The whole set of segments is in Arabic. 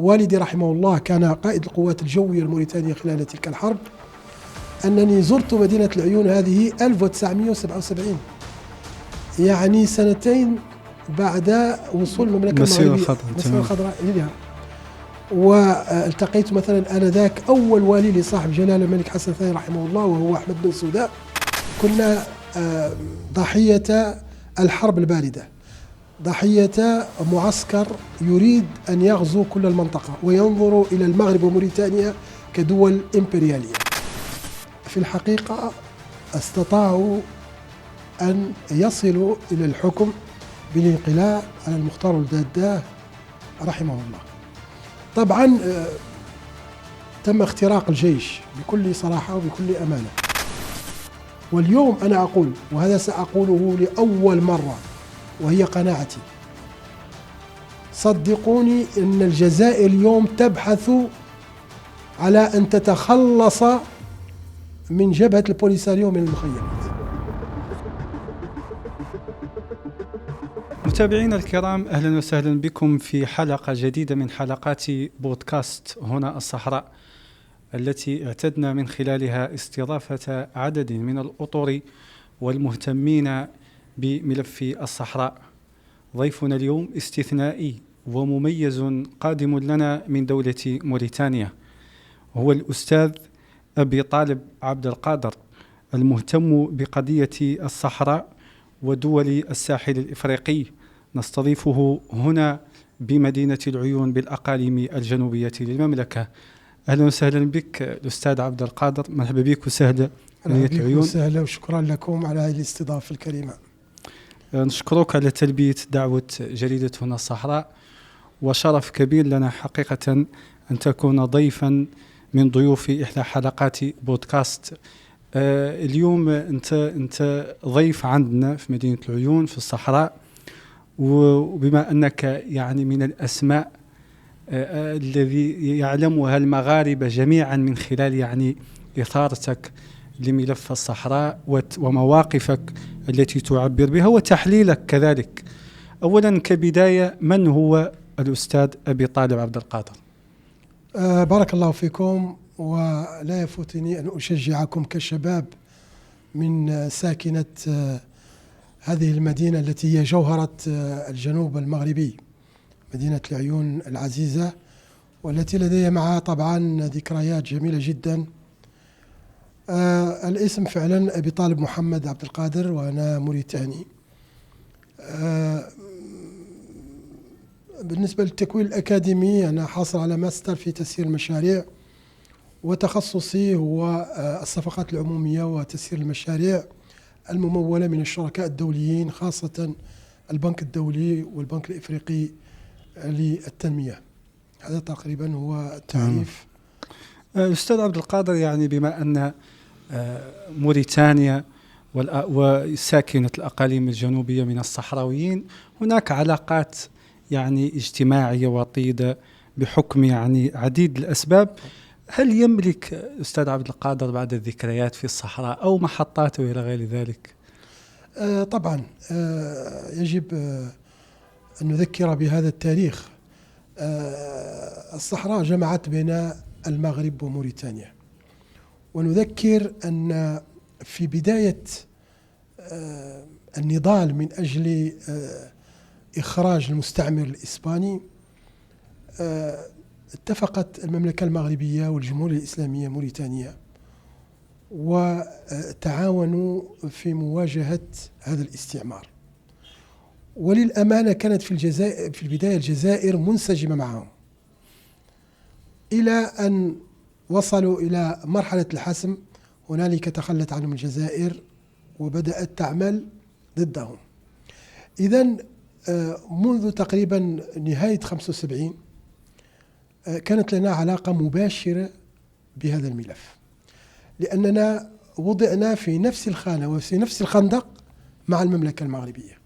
ووالدي رحمه الله كان قائد القوات الجوية الموريتانية خلال تلك الحرب، أنني زرت مدينة العيون هذه 1977، يعني سنتين بعد وصول المملكة المغربية مسيرة الخضراء إليها. والتقيت مثلا آنذاك أول والي لصاحب جلالة الملك حسن الثاني رحمه الله وهو أحمد بن سوداء. كنا ضحية الحرب الباردة، ضحية معسكر يريد أن يغزو كل المنطقة وينظر إلى المغرب وموريتانيا كدول إمبريالية. في الحقيقة استطاعوا أن يصلوا إلى الحكم بالانقلاب على المختار الداداه رحمه الله. طبعا تم اختراق الجيش بكل صراحة وبكل أمانة. واليوم أنا أقول، وهذا سأقوله لأول مرة وهي قناعتي، صدقوني أن الجزائر اليوم تبحث على أن تتخلص من جبهة البوليساريو من المخيمات. متابعينا الكرام، أهلا وسهلا بكم في حلقة جديدة من حلقات بودكاست هنا الصحراء، التي اعتدنا من خلالها استضافة عدد من الأطر والمهتمين بملف الصحراء. ضيفنا اليوم استثنائي ومميز قادم لنا من دولة موريتانيا، هو الأستاذ أبي طالب عبد القادر، المهتم بقضية الصحراء ودول الساحل الإفريقي. نستضيفه هنا بمدينة العيون بالأقاليم الجنوبية للمملكة. أهلا وسهلا بك الأستاذ عبد القادر، مرحبا بك وسهلا مدينة العيون. وسهلا وشكرا لكم على هذه الاستضافة الكريمة. نشكرك على تلبية دعوة جريدة هنا الصحراء، وشرف كبير لنا حقيقة أن تكون ضيفا من ضيوف إحدى حلقات بودكاست. اليوم أنت ضيف عندنا في مدينة العيون في الصحراء، وبما أنك يعني من الأسماء الذي يعلمها المغاربة جميعا من خلال يعني إثارتك لملف الصحراء ومواقفك التي تعبر بها وتحليلك كذلك. أولا كبداية، من هو الأستاذ أبي طالب عبد القادر؟ بارك الله فيكم، ولا يفوتني أن أشجعكم كشباب من ساكنة هذه المدينة التي هي جوهرة الجنوب المغربي، مدينة العيون العزيزة، والتي لدي معها طبعا ذكريات جميلة جدا. الاسم فعلا أبي طالب محمد عبد القادر، وأنا موريتاني. بالنسبة للتكوين الأكاديمي، أنا حاصل على ماستر في تسيير المشاريع، وتخصصي هو الصفقات العمومية وتسيير المشاريع الممولة من الشركاء الدوليين، خاصة البنك الدولي والبنك الإفريقي للتنمية. هذا تقريبا هو التعريف. أستاذ عبد القادر، يعني بما أن موريتانيا وساكنة الأقاليم الجنوبية من الصحراويين هناك علاقات يعني اجتماعية وطيدة بحكم يعني عديد الأسباب، هل يملك أستاذ عبد القادر بعد الذكريات في الصحراء أو محطات إلى غير ذلك؟ طبعا يجب أن نذكر بهذا التاريخ. الصحراء جمعت بين المغرب وموريتانيا، ونذكر أن في بداية النضال من أجل إخراج المستعمر الإسباني، اتفقت المملكة المغربية والجمهورية الإسلامية موريتانيا وتعاونوا في مواجهة هذا الاستعمار. وللأمانة كانت في البداية الجزائر منسجمة معهم، إلى أن وصلوا إلى مرحلة الحسم. هنالك تخلت عنهم الجزائر وبدأت تعمل ضدهم. إذن منذ تقريبا نهاية 75 كانت لنا علاقة مباشرة بهذا الملف، لأننا وضعنا في نفس الخانة وفي نفس الخندق مع المملكة المغربية.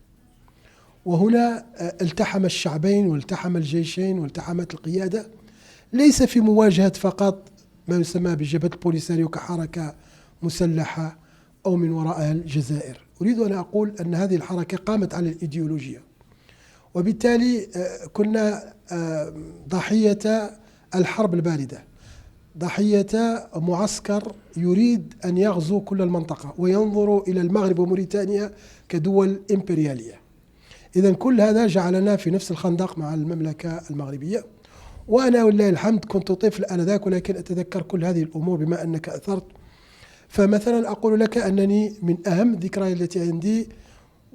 وهنا التحم الشعبين والتحم الجيشين والتحمت القيادة، ليس في مواجهة فقط ما يسمى بجبهة البوليساريو كحركة مسلحة أو من وراءها الجزائر. أريد أن أقول أن هذه الحركة قامت على الإيديولوجيا، وبالتالي كنا ضحية الحرب الباردة، ضحية معسكر يريد أن يغزو كل المنطقة وينظر إلى المغرب وموريتانيا كدول إمبريالية. إذن كل هذا جعلنا في نفس الخندق مع المملكة المغربية. وأنا ولله الحمد كنت طفل آنذاك، ولكن أتذكر كل هذه الأمور بما أنك أثرت. فمثلا أقول لك أنني من أهم الذكريات التي عندي،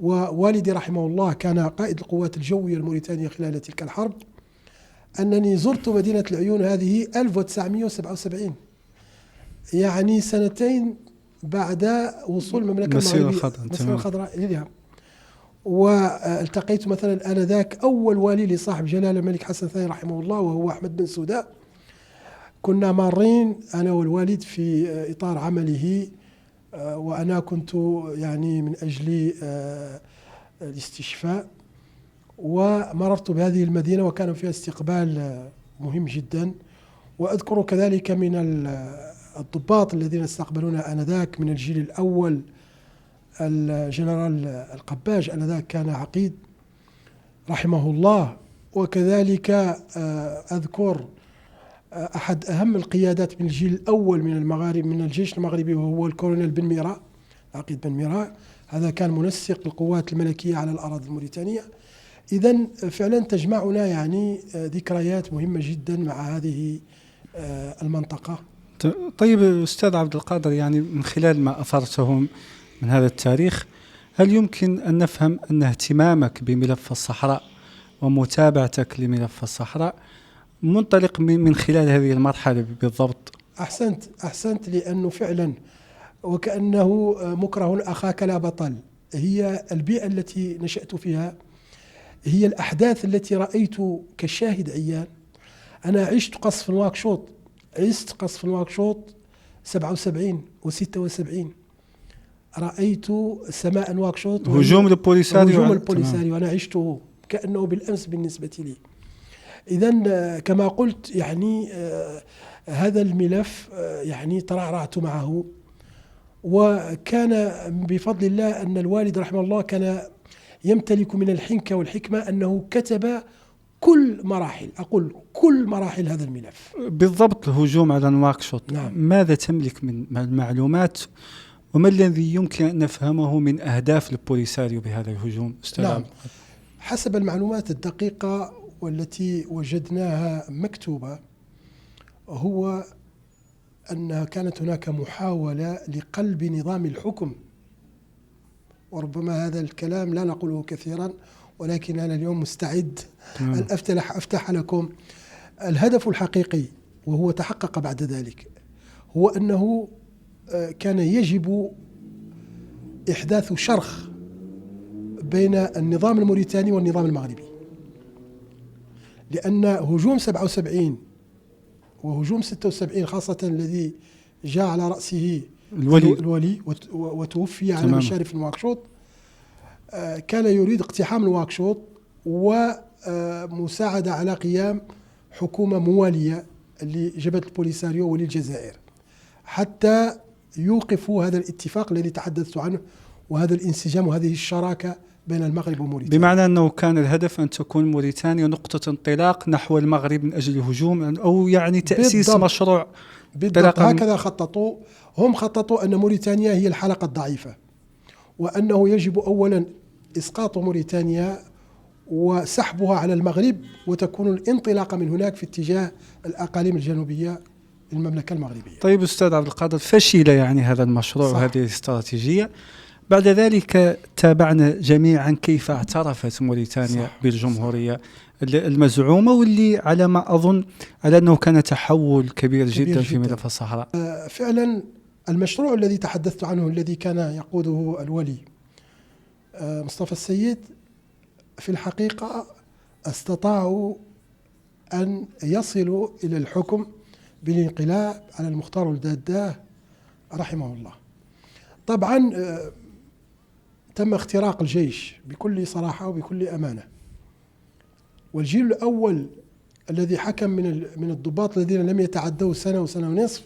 ووالدي رحمه الله كان قائد القوات الجوية الموريتانية خلال تلك الحرب، أنني زرت مدينة العيون هذه 1977، يعني سنتين بعد وصول المملكة المغربية مسيرة الخضراء إليها. والتقيت مثلا آنذاك أول والي لصاحب جلالة الملك حسن الثاني رحمه الله وهو أحمد بن سوداء. كنا مارين أنا والوالد في إطار عمله، وأنا كنت يعني من أجل الاستشفاء، ومررت بهذه المدينة وكان فيها استقبال مهم جدا. وأذكر كذلك من الضباط الذين استقبلونا آنذاك من الجيل الأول الجنرال القباج، آنذاك كان عقيد رحمه الله. وكذلك أذكر أحد أهم القيادات من الجيل الأول من المغارب من الجيش المغربي، وهو الكولونيل بن ميراء، عقيد بن ميراء. هذا كان منسق القوات الملكية على الأراضي الموريتانية. إذن فعلا تجمعنا يعني ذكريات مهمة جدا مع هذه المنطقة. طيب أستاذ عبد القادر، يعني من خلال ما أثرته من هذا التاريخ، هل يمكن أن نفهم أن اهتمامك بملف الصحراء ومتابعتك لملف الصحراء منطلق من خلال هذه المرحلة بالضبط؟ أحسنت، لأنه فعلا وكأنه مكره أخاك لا بطل. هي البيئة التي نشأت فيها، هي الأحداث التي رأيت كشاهد عيان. أنا عشت قصف نواكشوط 77 و76، رأيت سماء نواكشوط، هجوم البوليساريو، أنا عشته كأنه بالأمس بالنسبة لي. إذن كما قلت يعني هذا الملف يعني ترعرعت معه، وكان بفضل الله أن الوالد رحمه الله كان يمتلك من الحنكة والحكمة أنه كتب كل مراحل هذا الملف بالضبط. الهجوم على نواكشوط، نعم. ماذا تملك من معلومات، وما الذي يمكن أن نفهمه من أهداف البوليساريو بهذا الهجوم أستاذ؟ نعم. حسب المعلومات الدقيقة والتي وجدناها مكتوبة، هو أن كانت هناك محاولة لقلب نظام الحكم. وربما هذا الكلام لا نقوله كثيرا، ولكن أنا اليوم مستعد أن أفتح لكم الهدف الحقيقي، وهو تحقق بعد ذلك. هو أنه كان يجب إحداث شرخ بين النظام الموريتاني والنظام المغربي، لأن هجوم 77 وهجوم 76 خاصة الذي جاء على رأسه الولي وتوفي على مشارف نواكشوط، كان يريد اقتحام نواكشوط ومساعدة على قيام حكومة موالية لجبهة البوليساريو وللجزائر، حتى يوقفوا هذا الاتفاق الذي تحدثت عنه، وهذا الانسجام وهذه الشراكة بين المغرب وموريتانيا. بمعنى أنه كان الهدف أن تكون موريتانيا نقطة انطلاق نحو المغرب من أجل الهجوم، أو يعني تأسيس بالضبط. مشروع بالضبط. هكذا خططوا. هم خططوا أن موريتانيا هي الحلقة الضعيفة، وأنه يجب أولا إسقاط موريتانيا وسحبها على المغرب، وتكون الانطلاقة من هناك في اتجاه الأقاليم الجنوبية للمملكة المغربية. طيب أستاذ عبد القادر، فشل يعني هذا المشروع وهذه الاستراتيجية. بعد ذلك تابعنا جميعا كيف اعترفت موريتانيا بالجمهورية المزعومة، واللي على ما أظن على أنه كان تحول كبير جدا في ملف الصحراء. فعلا المشروع الذي تحدثت عنه الذي كان يقوده الولي مصطفى السيد، في الحقيقة استطاعوا أن يصلوا إلى الحكم بالانقلاب على المختار الداداه رحمه الله. طبعا تم اختراق الجيش بكل صراحة وبكل أمانة، والجيل الأول الذي حكم من الضباط الذين لم يتعدوا سنة وسنة ونصف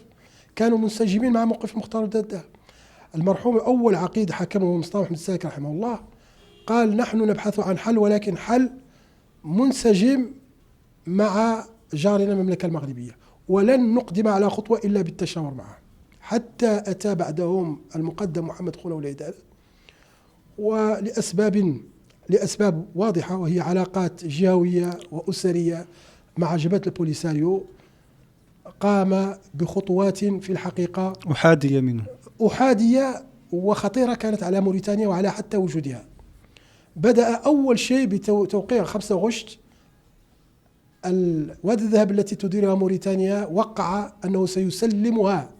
كانوا منسجمين مع موقف المختار الداداه. المرحوم أول عقيد حكمه مصطفى محمد الساكر رحمه الله قال: نحن نبحث عن حل، ولكن حل منسجم مع جارنا المملكة المغربية، ولن نقدم على خطوة إلا بالتشاور معه، حتى أتى بعدهم المقدم محمد خولة والعيدال، لأسباب واضحة، وهي علاقات جهوية وأسرية مع جبهة البوليساريو، قام بخطوات في الحقيقة أحادية منه، أحادية وخطيرة كانت على موريتانيا وعلى حتى وجودها. بدأ أول شيء بتوقيع 5 غشت واد الذهب التي تديرها موريتانيا، وقع أنه سيسلمها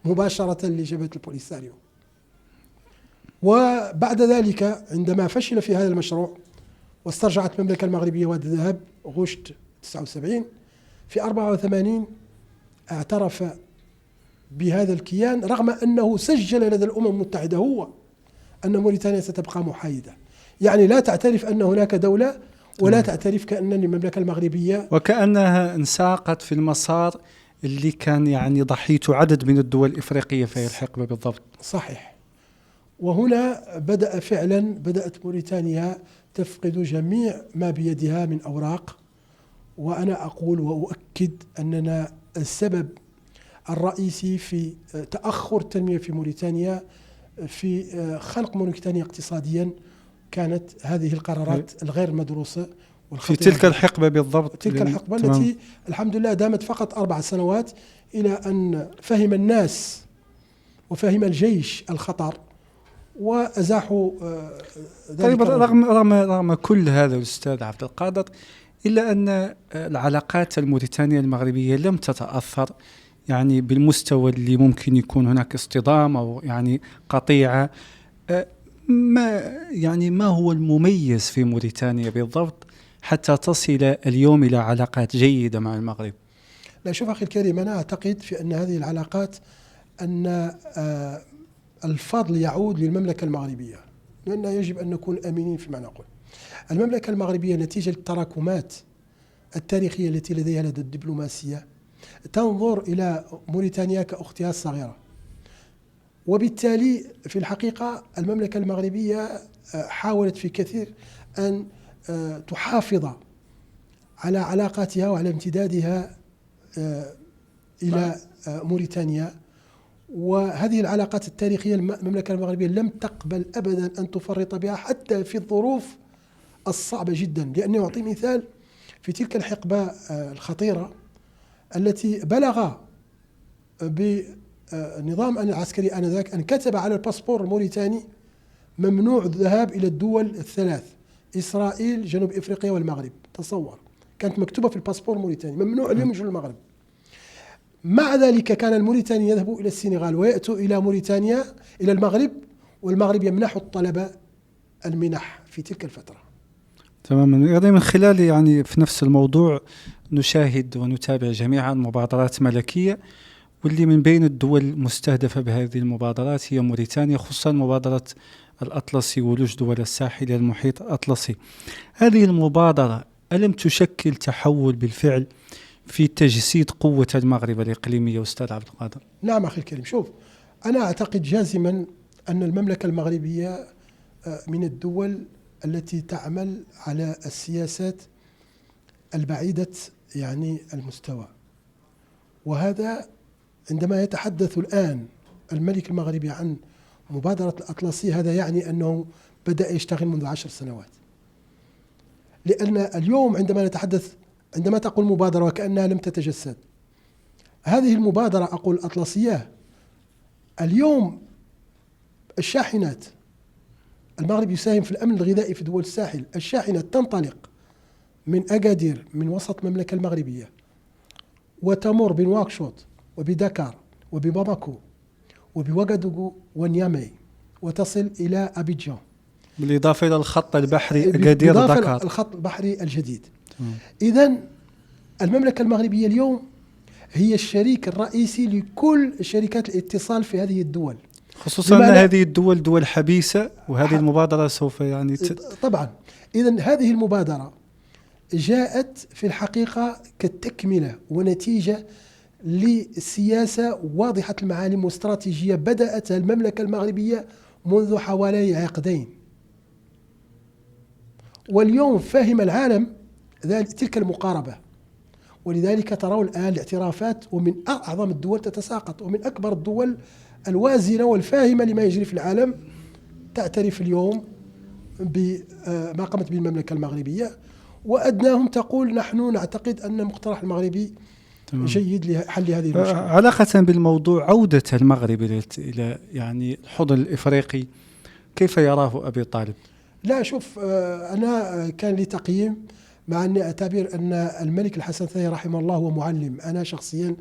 مباشرة لجبهة البوليساريو. وبعد ذلك عندما فشل في هذا المشروع واسترجعت المملكة المغربية واد الذهب غشت 79، في 84 اعترف بهذا الكيان، رغم أنه سجل لدى الأمم المتحدة هو أن موريتانيا ستبقى محايدة، يعني لا تعترف أن هناك دولة ولا تعترف كأن المملكة المغربية، وكأنها انساقت في المسار اللي كان يعني ضحيته عدد من الدول الإفريقية في الحقبة بالضبط. صحيح. وهنا بدأت موريتانيا تفقد جميع ما بيدها من أوراق، وأنا أقول وأؤكد أننا السبب الرئيسي في تأخر التنمية في موريتانيا، في خلق موريتانيا اقتصاديا، كانت هذه القرارات الغير مدروسة في تلك الحقبة بالضبط، تلك الحقبة التي الحمد لله دامت فقط 4 سنوات، إلى أن فهم الناس وفهم الجيش الخطر وأزاحوا ذلك. طيب، رغم كل هذا الأستاذ عبد القادر، إلا أن العلاقات الموريتانية المغربية لم تتأثر يعني بالمستوى اللي ممكن يكون هناك اصطدام أو يعني قطيعة. ما هو المميز في موريتانيا بالضبط حتى تصل اليوم إلى علاقات جيدة مع المغرب؟ لا، شوف أخي الكريم، أنا أعتقد في أن هذه العلاقات أن الفضل يعود للمملكة المغربية، لأن يجب أن نكون أمينين فيما نقول. المملكة المغربية نتيجة التراكمات التاريخية التي لديها لدى الدبلوماسية تنظر إلى موريتانيا كأختها الصغيرة، وبالتالي في الحقيقة المملكة المغربية حاولت في كثير أن تحافظ على علاقاتها وعلى امتدادها إلى موريتانيا. وهذه العلاقات التاريخية المملكة المغربية لم تقبل أبدا أن تفرط بها حتى في الظروف الصعبة جدا. لأني أعطي مثال في تلك الحقبة الخطيرة التي بلغ بالنظام العسكري آنذاك أن كتب على الباسبور الموريتاني ممنوع الذهاب إلى الدول الثلاث: إسرائيل، جنوب إفريقيا، والمغرب. تصور، كانت مكتوبة في الباسبور الموريتاني ممنوع اليوم يجوا المغرب. مع ذلك كان الموريتاني يذهب إلى السنغال ويأتوا إلى موريتانيا إلى المغرب، والمغرب يمنح الطلبة المنح في تلك الفترة. تماما. يعني من خلال يعني في نفس الموضوع نشاهد ونتابع جميعا مبادرات ملكية، واللي من بين الدول المستهدفة بهذه المبادرات هي موريتانيا، خصوصا مبادرة الأطلسي ولوج دول الساحل المحيط الأطلسي. هذه المبادرة ألم تشكل تحول بالفعل في تجسيد قوة المغرب الإقليمية أستاذ عبد القادر؟ نعم أخي الكريم، شوف، أنا أعتقد جازما أن المملكة المغربية من الدول التي تعمل على السياسات البعيدة يعني المستوى. وهذا عندما يتحدث الآن الملك المغربي عن مبادرة الأطلسي، هذا يعني أنه بدأ يشتغل منذ 10 سنوات. لأن اليوم عندما تقول مبادرة وكأنها لم تتجسد، هذه المبادرة أقول الأطلسية، اليوم الشاحنات، المغرب يساهم في الأمن الغذائي في دول الساحل، الشاحنات تنطلق من أكادير من وسط المملكة المغربية وتمر بنواكشوط وبدكار وبباماكو وبوغادوغو ونيامي وتصل إلى أبيجان، بالإضافة إلى الخط البحري أكادير دكار، الخط البحري الجديد. إذن المملكة المغربية اليوم هي الشريك الرئيسي لكل شركات الاتصال في هذه الدول، خصوصا أن هذه الدول دول حبيسة، وهذه المبادرة سوف يعني طبعا. إذن هذه المبادرة جاءت في الحقيقة كتكملة ونتيجة لسياسة واضحة المعالم واستراتيجية بدأتها المملكة المغربية منذ حوالي 2 عقدين. واليوم فهم العالم تلك المقاربة. ولذلك ترون الآن الاعترافات ومن أعظم الدول تتساقط، ومن أكبر الدول الوازنة والفاهمة لما يجري في العالم تعترف اليوم بما قامت به المملكة المغربية، وأدناهم تقول نحن نعتقد أن المقترح المغربي جيد لحل هذه المشكلة. علاقة بالموضوع عودة المغرب إلى يعني الحضن الإفريقي، كيف يراه أبي طالب؟ لا شوف، أنا كان لي تقييم، مع أني أعتبر أن الملك الحسن الثاني رحمه الله هو معلم. أنا شخصيا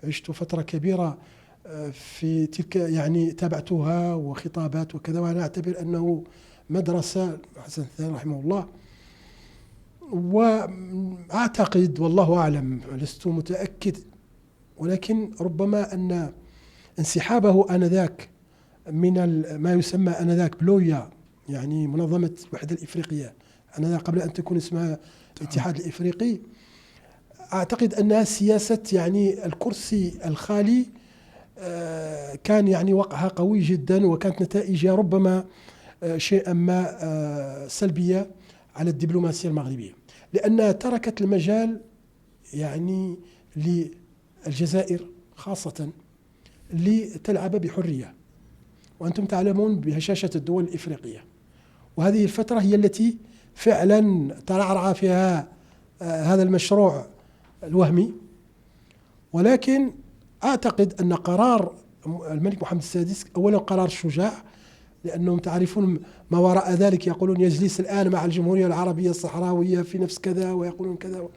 عشت فترة كبيرة في تلك، يعني تابعتها وخطابات وكذا، وأنا أعتبر أنه مدرسة الحسن الثاني رحمه الله. وأعتقد والله أعلم، لست متأكد، ولكن ربما أن انسحابه آنذاك من ما يسمى آنذاك بلويا، يعني منظمة الوحدة الإفريقية آنذاك قبل أن تكون اسمها الاتحاد الإفريقي، أعتقد أنها سياسة يعني الكرسي الخالي كان يعني وقعها قوي جدا، وكانت نتائجها ربما شيئا ما سلبية على الدبلوماسية المغربية، لأنها تركت المجال يعني للجزائر خاصة لتلعب بحرية. وأنتم تعلمون بهشاشة الدول الإفريقية، وهذه الفترة هي التي فعلا ترعرع فيها هذا المشروع الوهمي. ولكن أعتقد أن قرار الملك محمد السادس أولا قرار شجاع، لأنهم تعرفون ما وراء ذلك يقولون يجلس الآن مع الجمهورية العربية الصحراوية في نفس كذا، ويقولون كذا،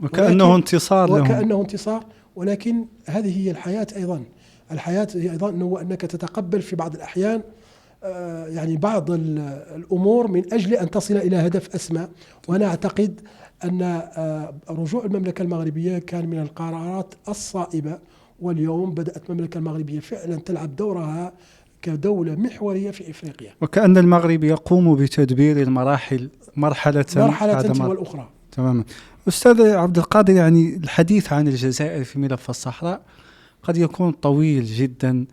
وكأنه انتصار لهم، وكأنه انتصار. ولكن هذه هي الحياة أيضا. الحياة هي أيضا أنك تتقبل في بعض الأحيان يعني بعض الأمور من أجل أن تصل إلى هدف أسمى. وأنا أعتقد أن رجوع المملكة المغربية كان من القرارات الصائبة، واليوم بدأت المملكة المغربية فعلا تلعب دورها كدولة محورية في إفريقيا، وكأن المغرب يقوم بتدبير المراحل مرحلة تلو الأخرى. تماما. أستاذ عبد القادر، يعني الحديث عن الجزائر في ملف الصحراء قد يكون طويل جدا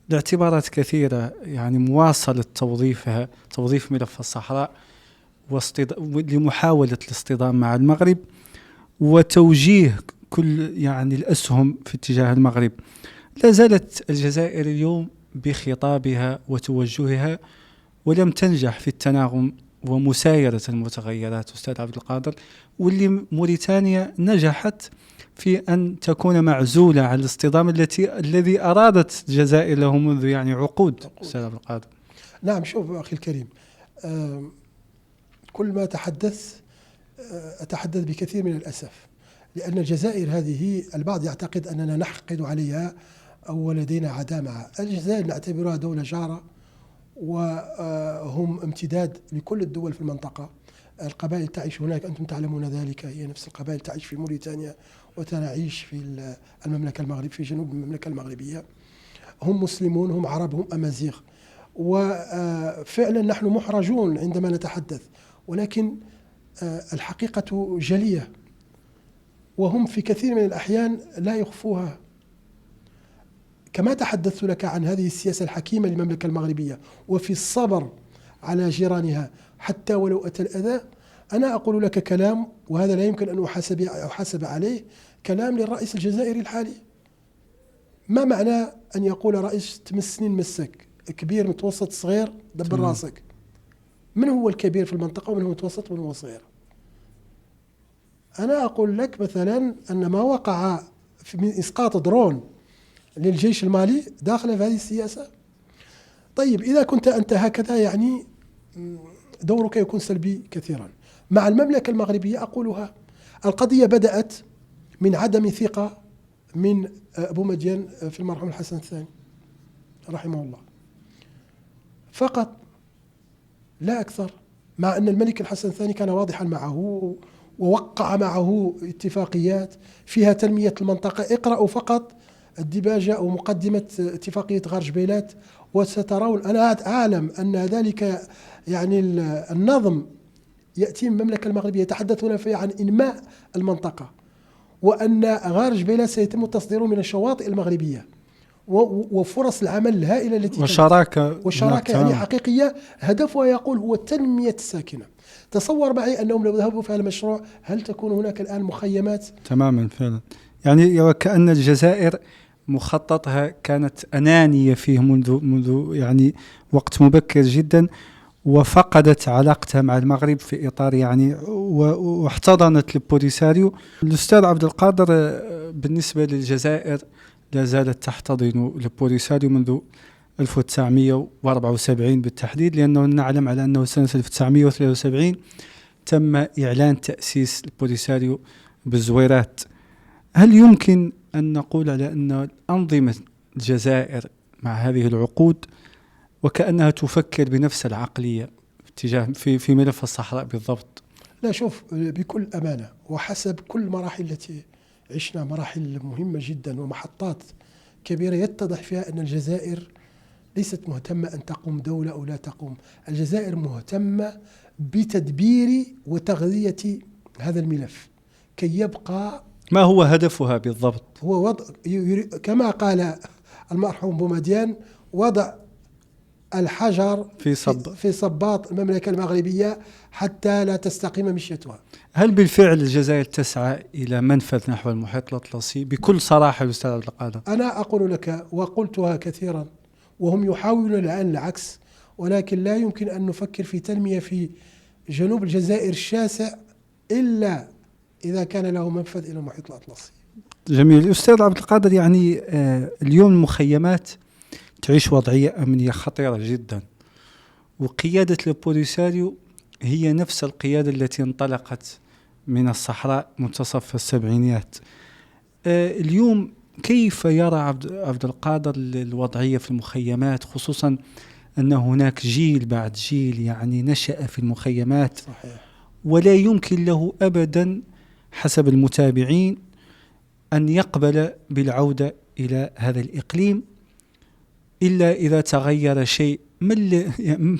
لاعتبارات كثيرة، يعني مواصلة توظيف ملف الصحراء لمحاولة الاصطدام مع المغرب وتوجيه كل يعني الأسهم في اتجاه المغرب. لا زالت الجزائر اليوم بخطابها وتوجهها ولم تنجح في التناغم ومسايرة المتغيرات أستاذ عبد القادر، واللي موريتانيا نجحت في أن تكون معزولة عن الاصطدام الذي أرادت الجزائر له منذ يعني عقود. أستاذ عبد القادر. نعم، شوف أخي الكريم، كل ما أتحدث بكثير من الأسف، لأن الجزائر هذه البعض يعتقد أننا نحقد عليها أو لدينا عداء معها. الجزائر نعتبرها دولة جارة، وهم امتداد لكل الدول في المنطقة. القبائل تعيش هناك، أنتم تعلمون ذلك، هي نفس القبائل تعيش في موريتانيا وتعيش في المملكة المغرب، في جنوب المملكة المغربية. هم مسلمون، هم عرب، هم أمازيغ، وفعلا نحن محرجون عندما نتحدث، ولكن الحقيقة جلية، وهم في كثير من الأحيان لا يخفوها. كما تحدثت لك عن هذه السياسة الحكيمة للمملكة المغربية وفي الصبر على جيرانها حتى ولو أتى الأذى، أنا أقول لك كلام، وهذا لا يمكن أن أحاسب عليه، كلام للرئيس الجزائري الحالي. ما معنى أن يقول رئيس تمسني نمسك، كبير متوسط صغير دبر راسك؟ من هو الكبير في المنطقة ومن هو المتوسط ومن هو الصغير؟ أنا أقول لك مثلا أن ما وقع من إسقاط درون للجيش المالي داخل في هذه السياسة. طيب إذا كنت أنت هكذا، يعني دورك يكون سلبي كثيرا. مع المملكة المغربية أقولها، القضية بدأت من عدم ثقة من أبو مدين في المرحوم الحسن الثاني رحمه الله فقط، لا أكثر. مع أن الملك الحسن الثاني كان واضحا معه ووقع معه اتفاقيات فيها تنمية المنطقة. اقرأوا فقط الديباجة أو مقدمة اتفاقية غار جبيلات وسترون. أنا أعلم أن ذلك يعني النظم يأتي من المملكة المغربية، يتحدثون فيه عن إنماء المنطقة، وأن غار جبيلات سيتم تصديره من الشواطئ المغربية، وفرص العمل الهائلة التي وشراكة يعني حقيقية هدفها يقول هو تنمية الساكنة. تصور معي أنهم لو ذهبوا في هذا المشروع هل تكون هناك الآن مخيمات؟ تماما فعلا. يعني وكأن الجزائر مخططها كانت أنانية فيه منذ يعني وقت مبكر جدا، وفقدت علاقتها مع المغرب في إطار يعني واحتضنت البوليساريو. الأستاذ عبد القادر، بالنسبة للجزائر لا زالت تحتضن البوليساريو منذ 1974 بالتحديد، لأنه نعلم على أنه سنة 1973 تم إعلان تأسيس البوليساريو بالزويرات. هل يمكن أن نقول على أن أنظمة الجزائر مع هذه العقود وكأنها تفكر بنفس العقلية في ملف الصحراء بالضبط؟ لا، شوف، بكل أمانة وحسب كل المراحل التي عشنا، مراحل مهمة جدا ومحطات كبيرة يتضح فيها أن الجزائر ليست مهتمة أن تقوم دولة أو لا تقوم. الجزائر مهتمة بتدبير وتغذية هذا الملف كي يبقى. ما هو هدفها بالضبط؟ هو وضع كما قال المرحوم بومدين، وضع الحجر في صباط المملكة المغربية حتى لا تستقيم مشيتها. هل بالفعل الجزائر تسعى إلى منفذ نحو المحيط الأطلسي بكل صراحة أستاذ عبد القادر؟ أنا أقول لك وقلتها كثيرا، وهم يحاولون الآن العكس، ولكن لا يمكن أن نفكر في تنمية في جنوب الجزائر الشاسع إلا إذا كان له منفذ إلى المحيط الأطلسي. جميل. أستاذ عبد القادر، يعني اليوم المخيمات تعيش وضعية أمنية خطيرة جدا، وقيادة البوليساريو هي نفس القيادة التي انطلقت من الصحراء منتصف السبعينيات. اليوم كيف يرى عبد القادر الوضعية في المخيمات، خصوصا أن هناك جيل بعد جيل يعني نشأ في المخيمات؟ صحيح. ولا يمكن له أبدا حسب المتابعين أن يقبل بالعودة إلى هذا الإقليم إلا إذا تغير شيء.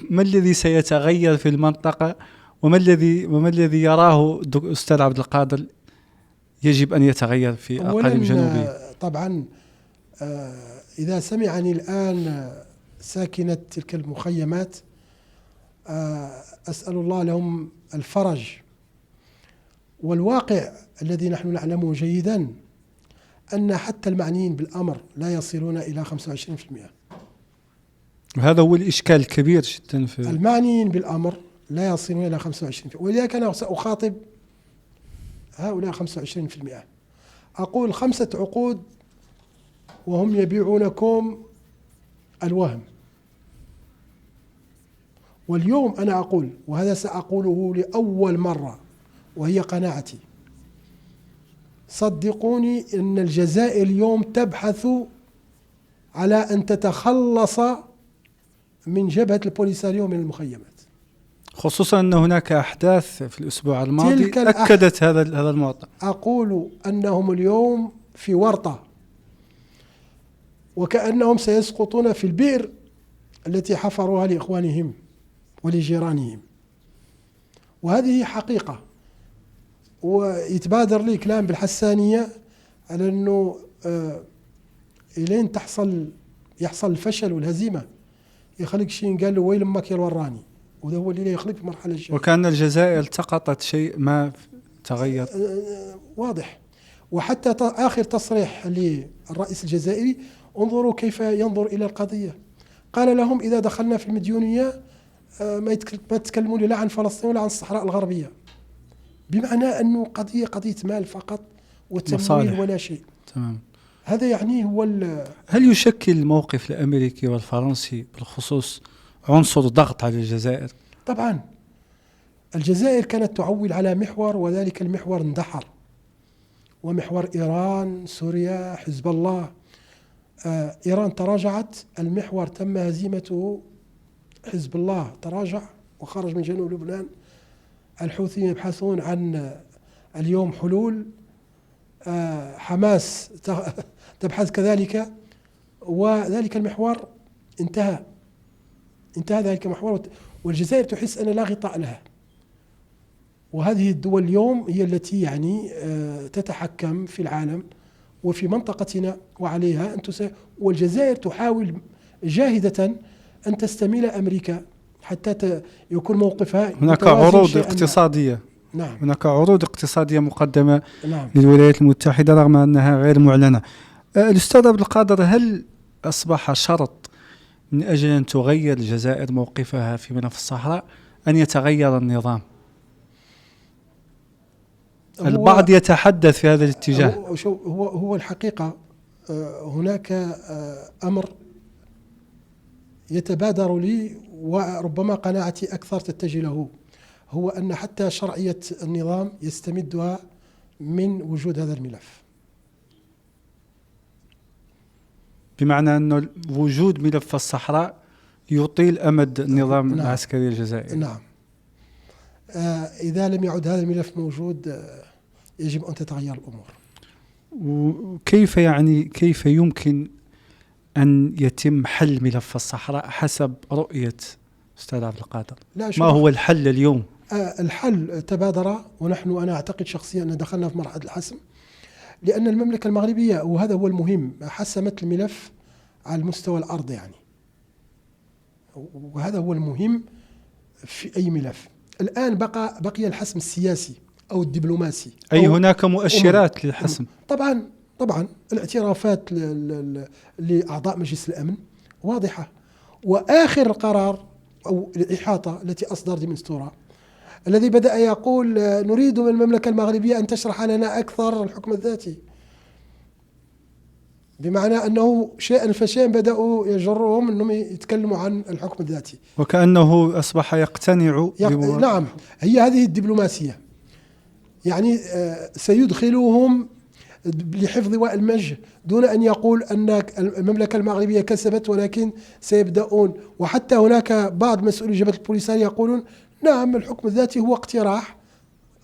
ما الذي سيتغير في المنطقة، وما الذي يراه أستاذ عبد القادر يجب أن يتغير في أقاليم جنوبية؟ طبعا إذا سمعني الآن ساكنة تلك المخيمات أسأل الله لهم الفرج. والواقع الذي نحن نعلمه جيدا أن حتى المعنيين بالأمر لا يصلون إلى 25%. وهذا هو الإشكال الكبير جدا في المعنيين بالأمر لا يصلون إلى 25%، ولذلك أنا سأخاطب هؤلاء 25%. أقول 5 عقود وهم يبيعونكم الوهم. واليوم أنا أقول، وهذا سأقوله لأول مرة وهي قناعتي، صدقوني أن الجزائر اليوم تبحث على أن تتخلص من جبهة البوليساريو من المخيمات، خصوصا أن هناك أحداث في الأسبوع الماضي أكدت هذا المعطى. أقول أنهم اليوم في ورطة، وكأنهم سيسقطون في البئر التي حفروها لإخوانهم ولجيرانهم، وهذه حقيقة. ويتبادر لي كلام بالحسانية على أنه إلين يحصل الفشل والهزيمة يخلق شيء قال له ويل أمك يا الوراني، وده هو اللي يخلق في المرحلة الجاية. وكان الجزائر التقطت شيء ما تغير واضح. وحتى آخر تصريح للرئيس الجزائري، انظروا كيف ينظر إلى القضية. قال لهم إذا دخلنا في المديونية ما تتكلموا لي لا عن فلسطين ولا عن الصحراء الغربية، بمعنى أنه قضية مال فقط وتمويل ولا شيء. تمام. هذا يعني هو هل يشكل الموقف الأمريكي والفرنسي بالخصوص عنصر ضغط على الجزائر؟ طبعا الجزائر كانت تعول على محور، وذلك المحور اندحر، ومحور إيران، سوريا، حزب الله. إيران تراجعت، المحور تم هزيمته، حزب الله تراجع وخرج من جنوب لبنان، الحوثيين يبحثون عن اليوم حلول، حماس تبحث كذلك، وذلك المحور انتهى ذلك المحور، والجزائر تحس أن لا غطاء لها. وهذه الدول اليوم هي التي يعني تتحكم في العالم وفي منطقتنا وعليها والجزائر تحاول جاهدة أن تستميل أمريكا حتى يكون موقفها هناك متوازن عروض شيئاً ما. اقتصادية. نعم. هناك عروض اقتصادية مقدمة نعم. للولايات المتحدة رغم أنها غير معلنة. الأستاذ عبد القادر، هل أصبح شرط من أجل أن تغير الجزائر موقفها في ملف الصحراء أن يتغير النظام؟ البعض يتحدث في هذا الاتجاه. هو الحقيقة هناك أمر يتبادر لي وربما قناعتي أكثر تتجه له، هو أن حتى شرعية النظام يستمدها من وجود هذا الملف. بمعنى أن وجود ملف الصحراء يطيل أمد النظام نعم. العسكري الجزائري. نعم. إذا لم يعد هذا الملف موجود يجب أن تتغير الأمور. وكيف كيف يمكن أن يتم حل ملف الصحراء حسب رؤية أستاذ عبد القادر؟ ما هو الحل اليوم؟ الحل تبادر، أنا أعتقد شخصيا أن دخلنا في مرحلة الحسم، لأن المملكة المغربية، وهذا هو المهم، حسمت الملف على المستوى الأرض يعني، وهذا هو المهم في أي ملف. الآن بقي الحسم السياسي أو الدبلوماسي. أي هناك مؤشرات للحسم. طبعا الاعترافات لأعضاء مجلس الأمن واضحة، وآخر القرار أو الإحاطة التي أصدر ديمنستورا الذي بدأ يقول نريد من المملكة المغربية أن تشرح لنا أكثر الحكم الذاتي، بمعنى أنه شيئا فشيئا بدأوا يجرهم أنهم يتكلموا عن الحكم الذاتي، وكأنه أصبح يقتنع نعم، هي هذه الدبلوماسية يعني. سيدخلوهم لحفظ لواء المجد دون أن يقول أن المملكة المغربية كسبت، ولكن سيبدأون. وحتى هناك بعض مسؤولي جبهة البوليساريو يقولون نعم الحكم الذاتي هو اقتراح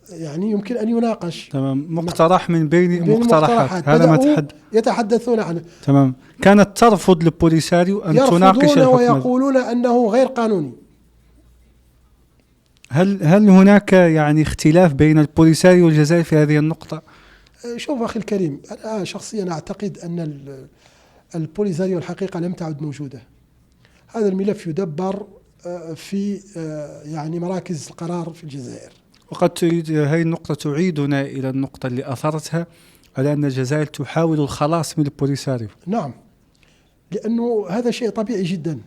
يعني يمكن أن يناقش. تمام، مقترح من بين مقترحات، هذا ما يتحدثون عنه. تمام، كانت ترفض البوليساريو أن تناقش الحكم ويقولون أنه غير قانوني. هل هناك يعني اختلاف بين البوليساريو والجزائر في هذه النقطة؟ شوف أخي الكريم، أنا شخصيا أعتقد أن البوليساريو الحقيقة لم تعد موجودة. هذا الملف يدبر في يعني مراكز القرار في الجزائر. وقد تريد هذه النقطة تعيدنا إلى النقطة اللي أثرتها على أن الجزائر تحاول الخلاص من البوليساريو. نعم، لأنه هذا شيء طبيعي جدا.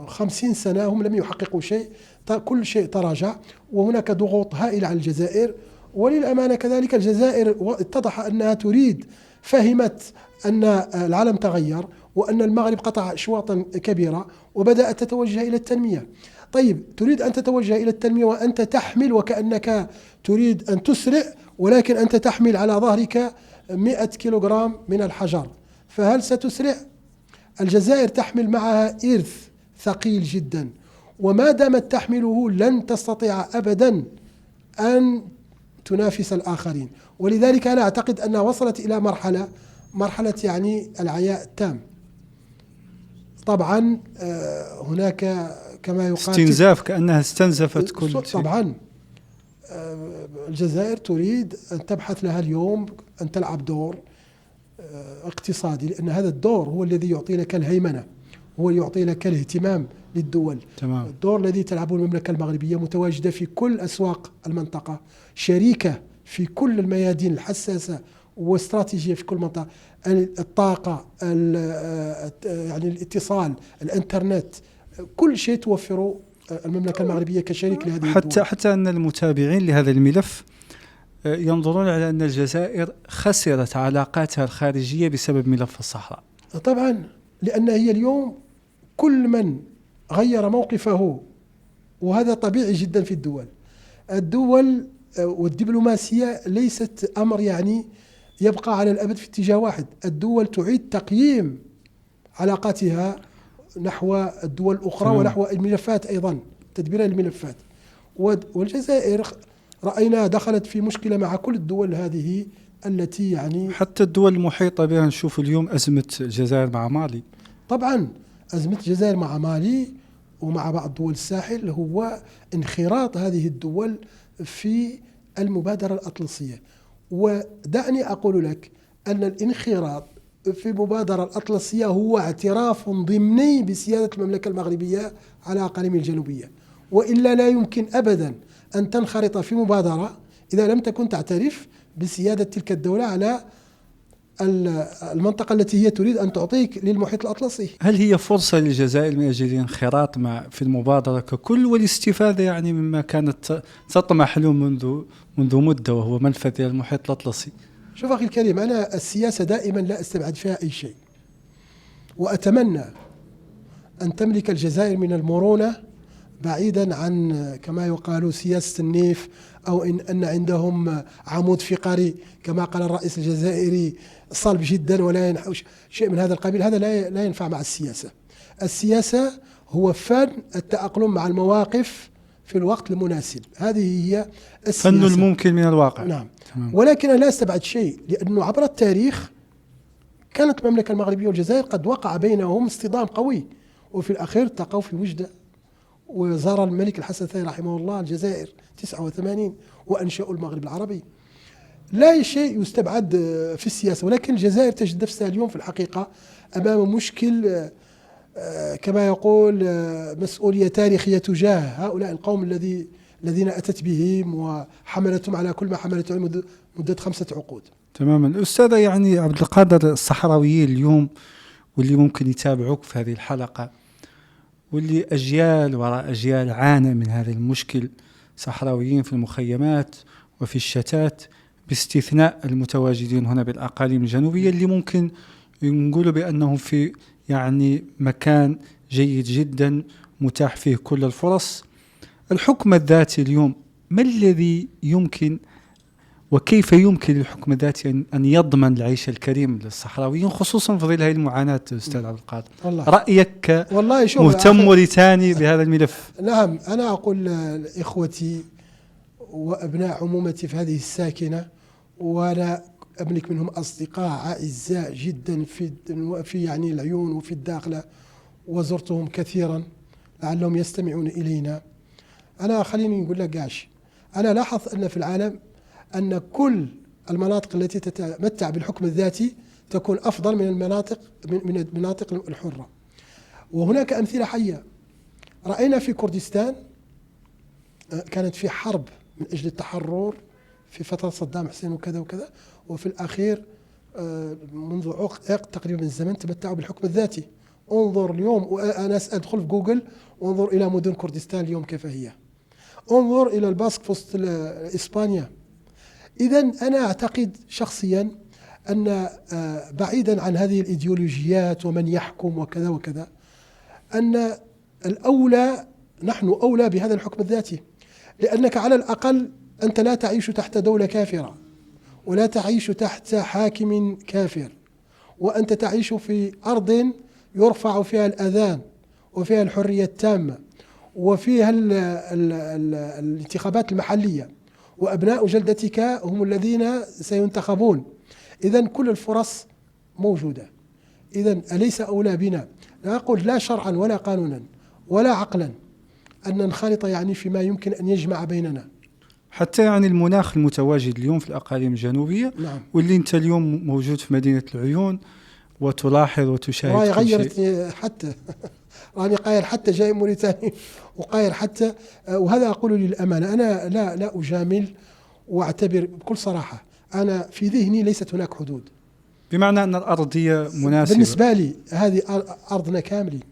50 سنة هم لم يحققوا شيء، كل شيء تراجع، وهناك ضغوط هائلة على الجزائر. وللأمانة كذلك الجزائر اتضح أنها تريد، فهمت أن العالم تغير وأن المغرب قطع أشواطا كبيرة وبدأت تتوجه إلى التنمية. طيب، تريد أن تتوجه إلى التنمية وأنت تحمل وكأنك تريد أن تسرع، ولكن أنت تحمل على ظهرك 100 كيلوغرام من الحجر، فهل ستسرع؟ الجزائر تحمل معها إرث ثقيل جدا، وما دامت تحمله لن تستطيع أبدا أن تنافس الآخرين. ولذلك أنا أعتقد أنها وصلت إلى مرحلة يعني العياء التام. طبعا هناك كما يقال استنزاف، كأنها استنزفت كل شيء. طبعا الجزائر تريد أن تبحث لها اليوم أن تلعب دور اقتصادي، لأن هذا الدور هو الذي يعطي لك الهيمنة، هو يعطي لك الاهتمام للدول. تمام. الدور الذي تلعبه المملكة المغربية متواجدة في كل أسواق المنطقة، شريكة في كل الميادين الحساسة واستراتيجية في كل منطقة، الطاقة، يعني الاتصال، الانترنت، كل شيء توفره المملكة المغربية كشريك لهذه الدول. حتى أن المتابعين لهذا الملف ينظرون على أن الجزائر خسرت علاقاتها الخارجية بسبب ملف الصحراء. طبعا، لأن هي اليوم كل من غير موقفه، وهذا طبيعي جدا في الدول والدبلوماسية ليست أمر يعني يبقى على الأبد في اتجاه واحد. الدول تعيد تقييم علاقاتها نحو الدول الأخرى ونحو الملفات أيضا، تدبير الملفات. والجزائر رأينا دخلت في مشكلة مع كل الدول هذه التي يعني حتى الدول المحيطة بها. نشوف اليوم أزمة الجزائر مع مالي. طبعا أزمة الجزائر مع مالي ومع بعض دول الساحل هو انخراط هذه الدول في المبادرة الأطلسية. ودعني أقول لك أن الانخراط في المبادرة الأطلسية هو اعتراف ضمني بسيادة المملكة المغربية على أقاليم الجنوبية، وإلا لا يمكن أبدا أن تنخرط في مبادرة إذا لم تكن تعترف بسيادة تلك الدولة على المنطقة التي هي تريد أن تعطيك للمحيط الأطلسي. هل هي فرصة للجزائر من أجل الانخراط في المبادرة ككل والاستفادة يعني مما كانت تطمح له منذ مدة وهو منفذ إلى المحيط الأطلسي؟ شوف أخي الكريم، أنا السياسة دائما لا أستبعد فيها أي شيء، وأتمنى أن تملك الجزائر من المرونة بعيدا عن كما يقال سياسة النيف، أو أن عندهم عمود فقري كما قال الرئيس الجزائري صلب جدا ولا ينحوش شيء من هذا القبيل. هذا لا ينفع مع السياسة. السياسة هو فن التأقلم مع المواقف في الوقت المناسب، هذه هي السياسة، فن الممكن من الواقع. نعم. ولكن أنا لا أستبعد شيء، لأنه عبر التاريخ كانت المملكة المغربية والجزائر قد وقع بينهم اصطدام قوي، وفي الأخير التقوا في وجدة، وزار الملك الحسن الثاني رحمه الله الجزائر 89 وأنشأوا المغرب العربي. لا شيء يستبعد في السياسة، ولكن الجزائر تجد نفسها اليوم في الحقيقة أمام مشكل كما يقول مسؤولية تاريخية تجاه هؤلاء القوم الذين أتت بهم وحملتهم على كل ما حملته مدة 5 عقود. تماما. أستاذ يعني عبد القادر، الصحراويين اليوم واللي ممكن يتابعوك في هذه الحلقة واللي أجيال وراء أجيال عانى من هذا المشكل، صحراويين في المخيمات وفي الشتات باستثناء المتواجدين هنا بالأقاليم الجنوبية اللي ممكن نقولوا بأنهم في يعني مكان جيد جدا متاح فيه كل الفرص. الحكم الذاتي اليوم ما الذي يمكن وكيف يمكن للحكم الذاتي أن يضمن العيش الكريم للصحراويين خصوصا في ظل هذه المعاناة؟ أستاذ عبد القادر، رأيك مهتم موريتاني بهذا الملف؟ نعم، أنا أقول لإخوتي وأبناء عمومتي في هذه الساكنة، وأنا أملك منهم أصدقاء أعزاء جدا في يعني العيون وفي الداخلة، وزرتهم كثيرا لعلهم يستمعون إلينا. أنا خليني نقول لك قاش، أنا لاحظ أن في العالم أن كل المناطق التي تتمتع بالحكم الذاتي تكون أفضل من المناطق الحرة، وهناك أمثلة حية. رأينا في كردستان كانت في حرب من أجل التحرر في فترة صدام حسين وكذا وكذا، وفي الأخير منذ عقد تقريبا من الزمن تمتعوا بالحكم الذاتي. انظر اليوم، وأنا أدخل في جوجل وانظر إلى مدن كردستان اليوم كيف هي، انظر إلى الباسك في وسط إسبانيا. إذن أنا أعتقد شخصيا أن بعيدا عن هذه الإيديولوجيات ومن يحكم وكذا وكذا، أن الأولى نحن أولى بهذا الحكم الذاتي، لأنك على الأقل أنت لا تعيش تحت دولة كافرة ولا تعيش تحت حاكم كافر، وأنت تعيش في أرض يرفع فيها الأذان وفيها الحرية التامة وفيها الانتخابات المحلية، وأبناء جلدتك هم الذين سينتخبون. إذن كل الفرص موجودة. إذن أليس أولى بنا، لا أقول لا شرعا ولا قانونا ولا عقلا، أن ننخرط يعني فيما يمكن أن يجمع بيننا؟ حتى يعني المناخ المتواجد اليوم في الأقاليم الجنوبية، نعم، واللي أنت اليوم موجود في مدينة العيون وتلاحظ وتشاهد غيرت حتى راني قاير حتى جاي موريتاني وقاير حتى، وهذا أقول للأمانة، أنا لا أجامل وأعتبر بكل صراحة، أنا في ذهني ليست هناك حدود، بمعنى أن الأرضية مناسبة بالنسبة لي. هذه أرضنا كاملين،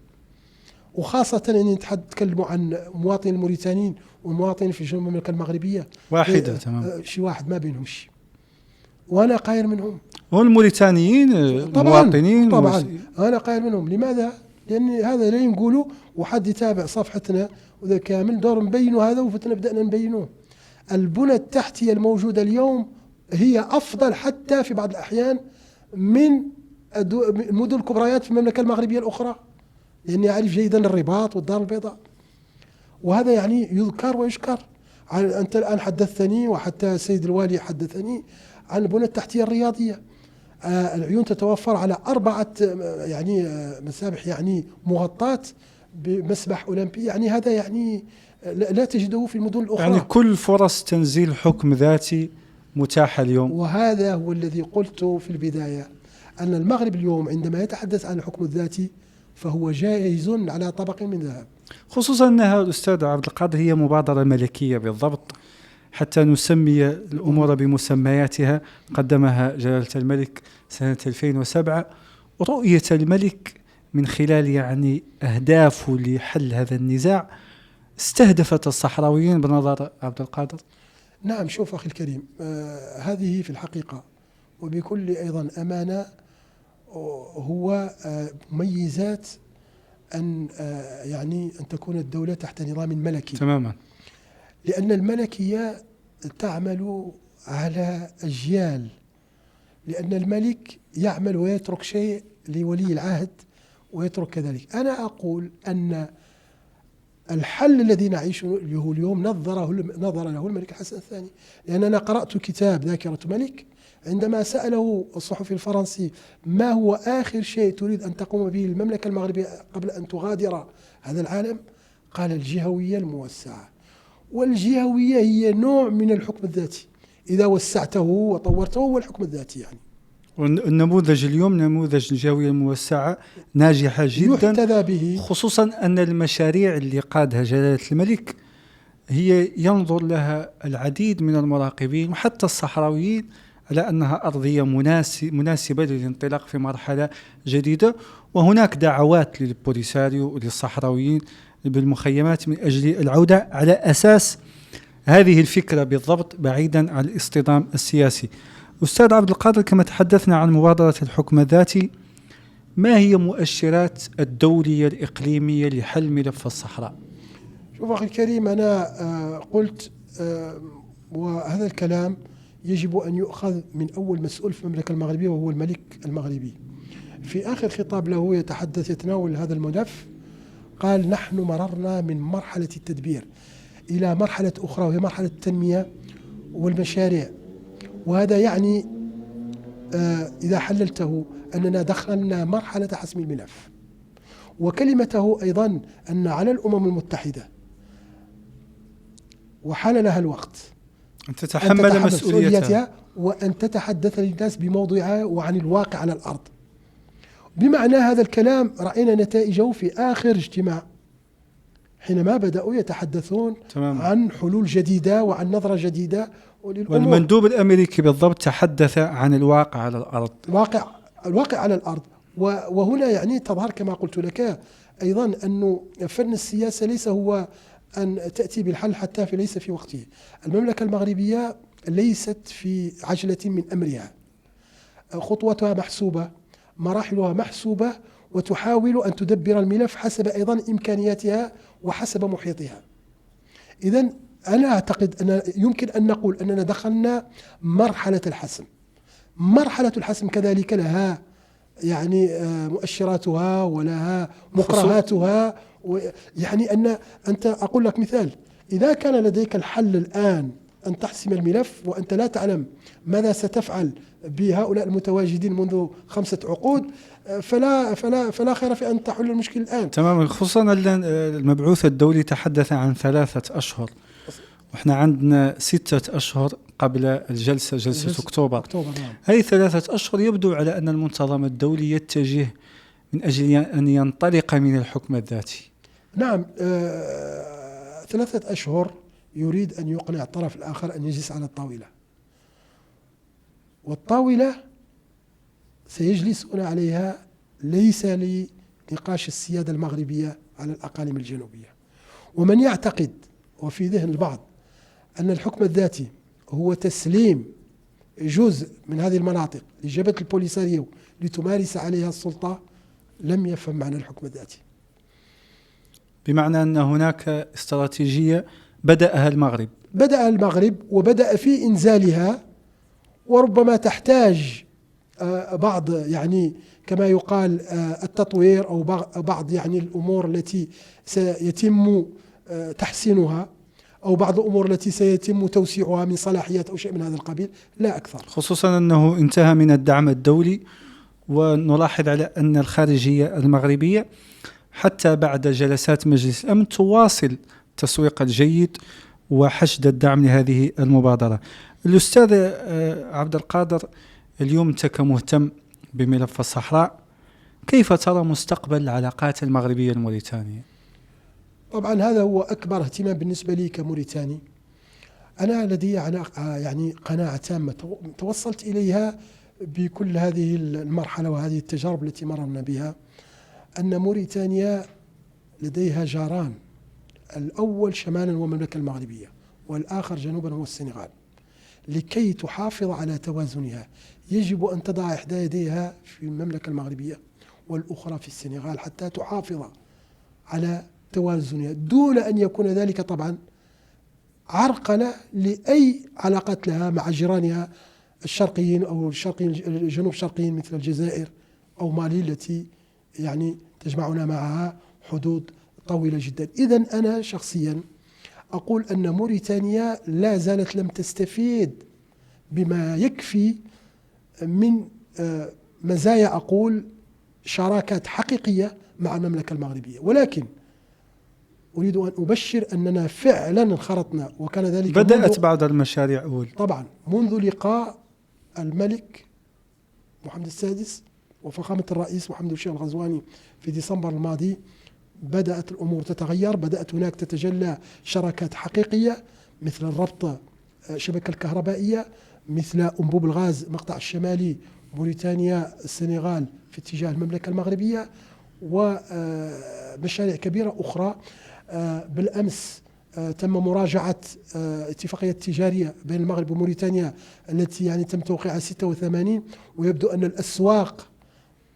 وخاصة أن تتكلموا عن مواطنين الموريتانيين ومواطنين في جنوب المملكة المغربية واحدة تمام، شيء واحد ما بينهم شيء، وأنا قاير منهم. والموريتانيين مواطنين طبعا أنا قاير منهم. لماذا؟ لأن هذا لا نقوله وحد يتابع صفحتنا وذا كامل دور نبينه هذا، وفتنا بدأنا نبينه. البنى التحتية الموجودة اليوم هي أفضل حتى في بعض الأحيان من المدن الكبريات في المملكة المغربية الأخرى، لأني أعرف جيدا الرباط والدار البيضاء، وهذا يعني يذكر ويشكر. أنت الآن حدثتني وحتى السيد الوالي حدثني عن البنى التحتية الرياضية. العيون تتوفر على 4 يعني مسابح يعني مغطاة بمسبح أولمبي، يعني هذا يعني لا تجده في المدن الأخرى. يعني كل فرص تنزيل حكم ذاتي متاحة اليوم، وهذا هو الذي قلت في البداية، أن المغرب اليوم عندما يتحدث عن الحكم الذاتي فهو جاهز على طبق من ذهب. خصوصا أنها الأستاذ عبد القادر هي مبادرة ملكية بالضبط، حتى نسمي الأمور بمسمياتها. قدمها جلالة الملك سنة 2007، رؤية الملك من خلال يعني أهدافه لحل هذا النزاع استهدفت الصحراويين بنظر عبد القادر. نعم، شوف أخي الكريم، هذه في الحقيقة وبكل أيضا أمانة هو مميزات أن يعني أن تكون الدولة تحت نظام ملكي تماما، لأن الملكية تعمل على أجيال، لأن الملك يعمل ويترك شيء لولي العهد ويترك كذلك. أنا أقول أن الحل الذي نعيشه اليوم نظر له الملك الحسن الثاني، لأن أنا قرأت كتاب ذاكرة ملك عندما سأله الصحفي الفرنسي ما هو آخر شيء تريد أن تقوم به المملكة المغربية قبل أن تغادر هذا العالم، قال الجهوية الموسعة. والجهوية هي نوع من الحكم الذاتي، إذا وسعته وطورته هو الحكم الذاتي يعني. والنموذج اليوم نموذج الجهوية الموسعة ناجحة جدا، يحتذى به، خصوصا أن المشاريع اللي قادها جلالة الملك هي ينظر لها العديد من المراقبين وحتى الصحراويين على أنها أرضية مناسبة للانطلاق في مرحلة جديدة. وهناك دعوات للبوليساريو وللصحراويين بالمخيمات من أجل العودة على أساس هذه الفكرة بالضبط، بعيدا عن الاصطدام السياسي. أستاذ عبد القادر، كما تحدثنا عن مبادرة الحكم الذاتي، ما هي مؤشرات الدولية الإقليمية لحل ملف الصحراء؟ شوف أخي الكريم، أنا قلت وهذا الكلام يجب أن يؤخذ من أول مسؤول في المملكة المغربية وهو الملك المغربي. في آخر خطاب له يتناول هذا الملف، قال نحن مررنا من مرحلة التدبير إلى مرحلة أخرى وهي مرحلة التنمية والمشاريع، وهذا يعني إذا حللته أننا دخلنا مرحلة حسم الملف. وكلمته أيضا أن على الأمم المتحدة وحان لها الوقت أن تتحمل مسؤوليتها وأن تتحدث للناس بموضوعها وعن الواقع على الأرض. بمعنى هذا الكلام رأينا نتائجه في آخر اجتماع، حينما بدأوا يتحدثون عن حلول جديدة وعن نظرة جديدة للأمور. والمندوب الأمريكي بالضبط تحدث عن الواقع على الأرض، الواقع على الأرض. وهنا يعني تظهر كما قلت لك أيضا أن فن السياسة ليس هو أن تأتي بالحل حتى ليس في وقته. المملكة المغربية ليست في عجلة من أمرها، خطوتها محسوبة، مراحلها محسوبة، وتحاول أن تدبر الملف حسب أيضا إمكانياتها وحسب محيطها. إذن أنا أعتقد أن يمكن أن نقول أننا دخلنا مرحلة الحسم. مرحلة الحسم كذلك لها يعني مؤشراتها ولها مكرهاتها، يعني أنت أقول لك مثال، إذا كان لديك الحل الآن أن تحسم الملف وأنت لا تعلم ماذا ستفعل بهؤلاء المتواجدين منذ 5 عقود، فلا خير في أن تحل المشكل الآن. تماما، خصوصا المبعوث الدولي تحدث عن 3 أشهر، وإحنا عندنا 6 أشهر قبل جلسة أكتوبر. نعم. هذه 3 أشهر يبدو على أن المنظمة الدولي يتجه من أجل أن ينطلق من الحكم الذاتي. نعم، 3 أشهر يريد أن يقنع الطرف الآخر أن يجلس على الطاولة، والطاولة سيجلسون عليها ليس لنقاش السيادة المغربية على الأقاليم الجنوبية. ومن يعتقد وفي ذهن البعض أن الحكم الذاتي هو تسليم جزء من هذه المناطق لجبهة البوليساريو لتمارس عليها السلطة لم يفهم معنى الحكم الذاتي. بمعنى أن هناك استراتيجية بدأ المغرب وبدأ في إنزالها، وربما تحتاج بعض يعني كما يقال التطوير أو بعض يعني الأمور التي سيتم تحسينها، أو بعض الأمور التي سيتم توسيعها من صلاحيات أو شيء من هذا القبيل، لا أكثر. خصوصا أنه انتهى من الدعم الدولي، ونلاحظ على أن الخارجية المغربية حتى بعد جلسات مجلس الأمن تواصل التسويق الجيد وحشد الدعم لهذه المبادرة. الأستاذ عبد القادر، اليوم أنت كمهتم بملف الصحراء، كيف ترى مستقبل العلاقات المغربية الموريتانية؟ طبعا هذا هو أكبر اهتمام بالنسبة لي كموريتاني. أنا لدي يعني قناعة تامة توصلت إليها بكل هذه المرحلة وهذه التجارب التي مررنا بها، أن موريتانيا لديها جاران، الأول شمالا هو المملكة المغربية، والآخر جنوبا هو السنغال. لكي تحافظ على توازنها يجب أن تضع إحدى يديها في المملكة المغربية والأخرى في السنغال حتى تحافظ على توازنها، دون أن يكون ذلك طبعا عرقلة لأي علاقات لها مع جيرانها الشرقيين أو الجنوب شرقيين مثل الجزائر أو مالي التي يعني تجمعنا معها حدود طويلة جدا. إذن أنا شخصيا أقول أن موريتانيا لا زالت لم تستفيد بما يكفي من مزايا أقول شراكات حقيقية مع المملكة المغربية، ولكن أريد أن أبشر أننا فعلا انخرطنا، وكان ذلك بدأت بعض المشاريع طبعا منذ لقاء الملك محمد السادس وفخامة الرئيس محمد الشيخ الغزواني في ديسمبر الماضي. بدأت الأمور تتغير، بدأت هناك تتجلى شراكات حقيقية مثل الربط الشبكة الكهربائية، مثل أنبوب الغاز المقطع الشمالي موريتانيا السنغال في اتجاه المملكة المغربية، ومشاريع كبيرة أخرى. بالأمس تم مراجعة اتفاقية تجارية بين المغرب وموريتانيا التي يعني تم توقيعها 86، ويبدو أن الأسواق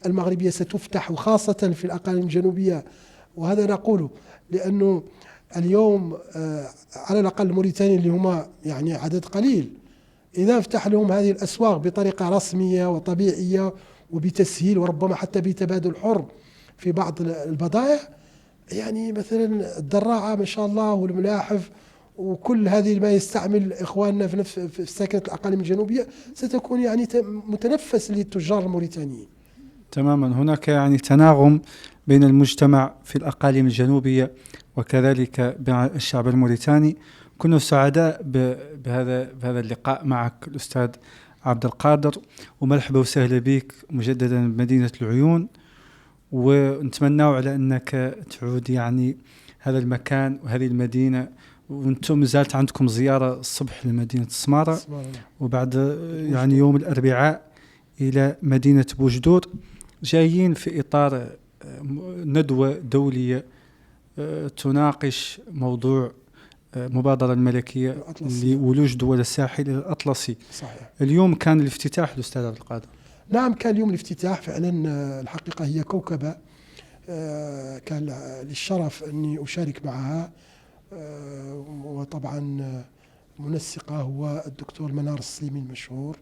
المغربية ستفتح وخاصة في الأقاليم الجنوبية، وهذا نقوله لأنه اليوم على الأقل موريتانيا اللي هما يعني عدد قليل، إذا افتح لهم هذه الأسواق بطريقة رسمية وطبيعية وبتسهيل وربما حتى بتبادل حر في بعض البضائع، يعني مثلا الدراعة ما شاء الله والملاحف وكل هذه ما يستعمل إخواننا في ساكنة الأقاليم الجنوبية ستكون يعني متنفس للتجار الموريتانيين. تماما، هناك يعني تناغم بين المجتمع في الأقاليم الجنوبية وكذلك مع الشعب الموريتاني. كنا سعداء بهذا اللقاء معك الأستاذ عبد القادر، ومرحبا وسهلا بك مجددا بمدينة العيون، ونتمنى على أنك تعود يعني هذا المكان وهذه المدينة، وانتم زالت عندكم زيارة الصبح لمدينة السمارة وبعد يعني يوم الأربعاء إلى مدينة بوجدور، جايين في إطار ندوة دولية تناقش موضوع مبادرة الملكية لولوج دول الساحل الأطلسي. صحيح. اليوم كان الافتتاح الأستاذ عبد القادر. نعم، كان اليوم الافتتاح فعلا. الحقيقة هي كوكبة كان للشرف أني أشارك معها، وطبعا منسقة هو الدكتور منار السليمي المشهور،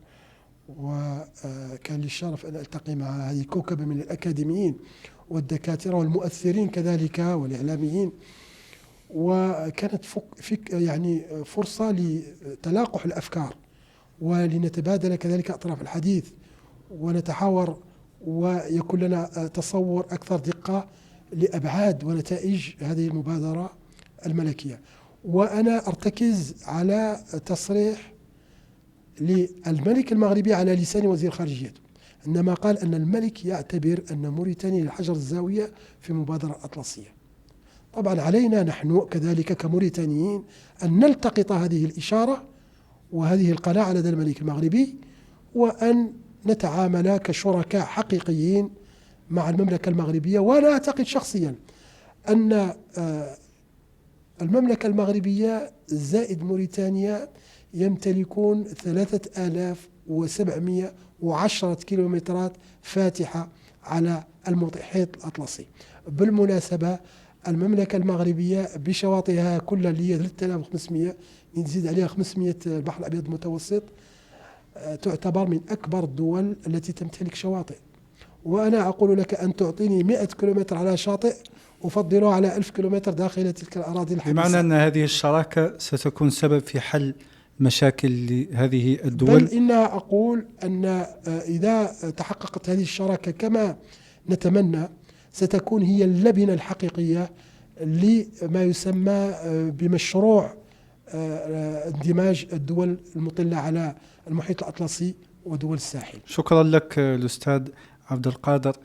وكان للشرف أن ألتقي مع هذه كوكبة من الأكاديميين والدكاترة والمؤثرين كذلك والإعلاميين، وكانت يعني فرصة لتلاقح الأفكار ولنتبادل كذلك أطراف الحديث ونتحاور ويكون لنا تصور أكثر دقة لأبعاد ونتائج هذه المبادرة الملكية. وأنا أرتكز على تصريح للملك المغربي على لسان وزير خارجيته، عندما قال أن الملك يعتبر أن موريتانيا الحجر الزاوية في مبادرة أطلسية. طبعا علينا نحن كذلك كموريتانيين أن نلتقط هذه الإشارة وهذه القناعة لدى الملك المغربي، وأن نتعامل كشركاء حقيقيين مع المملكة المغربية. وأنا أعتقد شخصيا أن المملكة المغربية زائد موريتانيا يمتلكون 3710 كيلومترات فاتحة على المحيط الأطلسي. بالمناسبة المملكة المغربية بشواطئها كلها اللي هي 3500 نزيد عليها 500 البحر الأبيض المتوسط، تعتبر من أكبر الدول التي تمتلك شواطئ. وأنا أقول لك أن تعطيني 100 كيلومتر على شاطئ أفضله على 1000 كيلومتر داخل تلك الأراضي الحديثة. بمعنى أن هذه الشراكة ستكون سبب في حل مشاكل لهذه الدول. بل إنها أقول أن إذا تحققت هذه الشراكة كما نتمنى ستكون هي اللبنة الحقيقية لما يسمى بمشروع اندماج الدول المطلة على المحيط الأطلسي ودول الساحل. شكرا لك الأستاذ عبد القادر.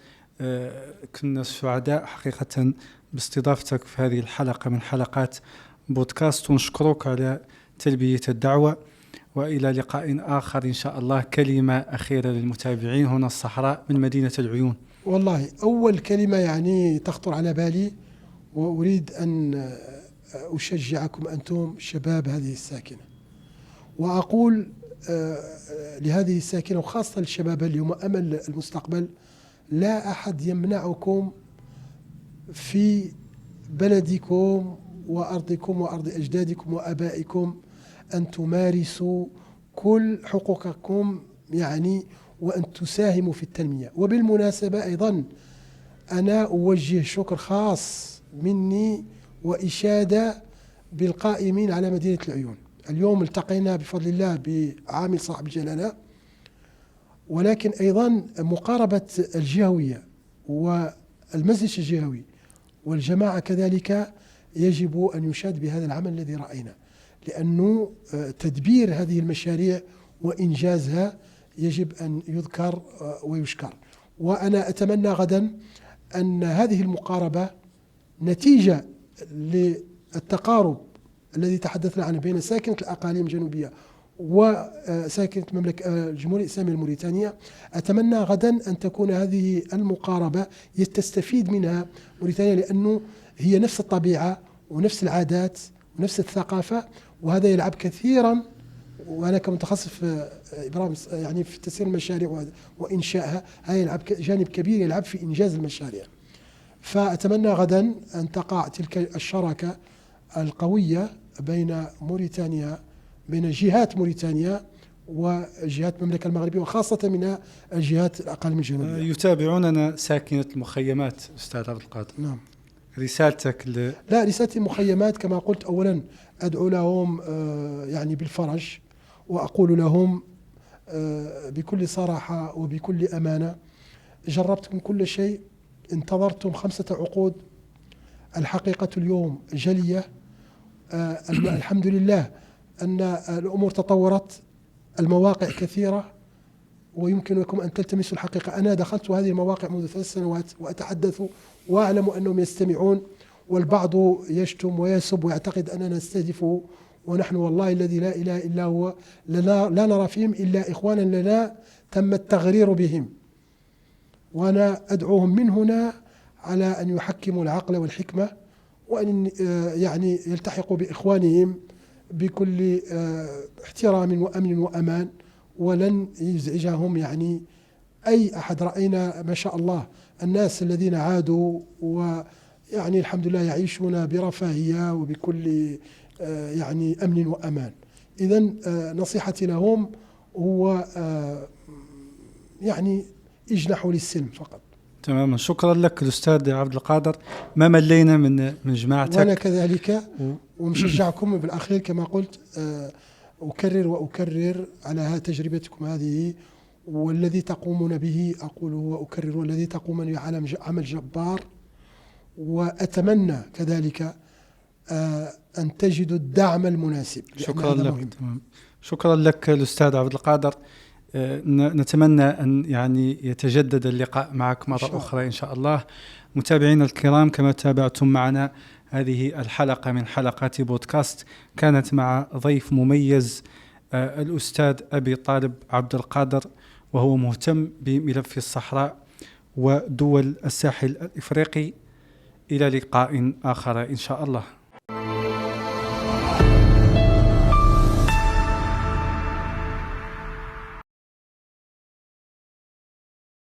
كنا سعداء حقيقة باستضافتك في هذه الحلقة من حلقات بودكاست، ونشكرك على تلبية الدعوة، وإلى لقاء آخر إن شاء الله. كلمة أخيرة للمتابعين هنا الصحراء من مدينة العيون. والله أول كلمة يعني تخطر على بالي، وأريد أن أشجعكم أنتم شباب هذه الساكنة، وأقول لهذه الساكنة وخاصة الشباب اليوم أمل المستقبل: لا أحد يمنعكم في بلدكم وأرضكم وأرض أجدادكم وأبائكم أن تمارسوا كل حقوقكم يعني، وأن تساهموا في التنمية. وبالمناسبة أيضا أنا أوجه شكر خاص مني وإشادة بالقائمين على مدينة العيون. اليوم التقينا بفضل الله بعامل صاحب الجلالة، ولكن أيضا مقاربة الجهوية والمجلس الجهوي والجماعة كذلك يجب أن يشاد بهذا العمل الذي رأينا، لأنه تدبير هذه المشاريع وإنجازها يجب أن يذكر ويشكر. وأنا أتمنى غدا أن هذه المقاربة نتيجة للتقارب الذي تحدثنا عنه بين ساكنة الأقاليم الجنوبية وساكنة الجمهورية الإسلامية الموريتانية. أتمنى غدا أن تكون هذه المقاربة تستفيد منها موريتانيا، لأنه هي نفس الطبيعة ونفس العادات ونفس الثقافة، وهذا يلعب كثيرا. وأنا كمتخصص في إبرام يعني في تسيير المشاريع وإنشائها، هذا يلعب جانب كبير يلعب في إنجاز المشاريع. فأتمنى غدا أن تقع تلك الشراكة القوية بين موريتانيا، بين جهات موريتانيا وجهات المملكة المغربية، وخاصة من الجهات الأقاليم الجنوبية. يتابعوننا ساكنة المخيمات أستاذ عبد القادر. نعم. رسالتك لا، رسالة المخيمات كما قلت، أولا أدعو لهم يعني بالفرج، وأقول لهم بكل صراحة وبكل أمانة: جربتم كل شيء، انتظرتم 5 عقود، الحقيقة اليوم جلية. الحمد لله أن الأمور تطورت، المواقع كثيرة، ويمكنكم أن تلتمسوا الحقيقة. أنا دخلت هذه المواقع منذ 3 سنوات وأتحدث وأعلم أنهم يستمعون، والبعض يشتم ويسب ويعتقد أننا نستهدفه، ونحن والله الذي لا إله إلا هو لا نرى فيهم إلا إخوانا لنا تم التغرير بهم. وأنا أدعوهم من هنا على أن يحكموا العقل والحكمة، وأن يعني يلتحقوا بإخوانهم بكل احترام وأمن وأمان، ولن يزعجهم يعني أي أحد. رأينا ما شاء الله الناس الذين عادوا ويعني الحمد لله يعيشون برفاهية وبكل يعني أمن وأمان. إذن نصيحتي لهم هو يعني اجنحوا للسلم فقط. تماما. شكرا لك الأستاذ عبد القادر، ما ملينا من جماعتك. وأنا كذلك، ومشجعكم بالأخير كما قلت، أكرر وأكرر على تجربتكم هذه، والذي تقومون به أقوله وأكرر، والذي تقومون به عمل جبار. وأتمنى كذلك أن تجدوا الدعم المناسب. شكرا لك. شكرا لك الأستاذ عبد القادر. نتمنى أن يعني يتجدد اللقاء معك مرة أخرى إن شاء الله. متابعينا الكرام، كما تابعتم معنا هذه الحلقة من حلقات بودكاست، كانت مع ضيف مميز الأستاذ أبي طالب عبد القادر، وهو مهتم بملف الصحراء ودول الساحل الإفريقي. إلى لقاء آخر إن شاء الله.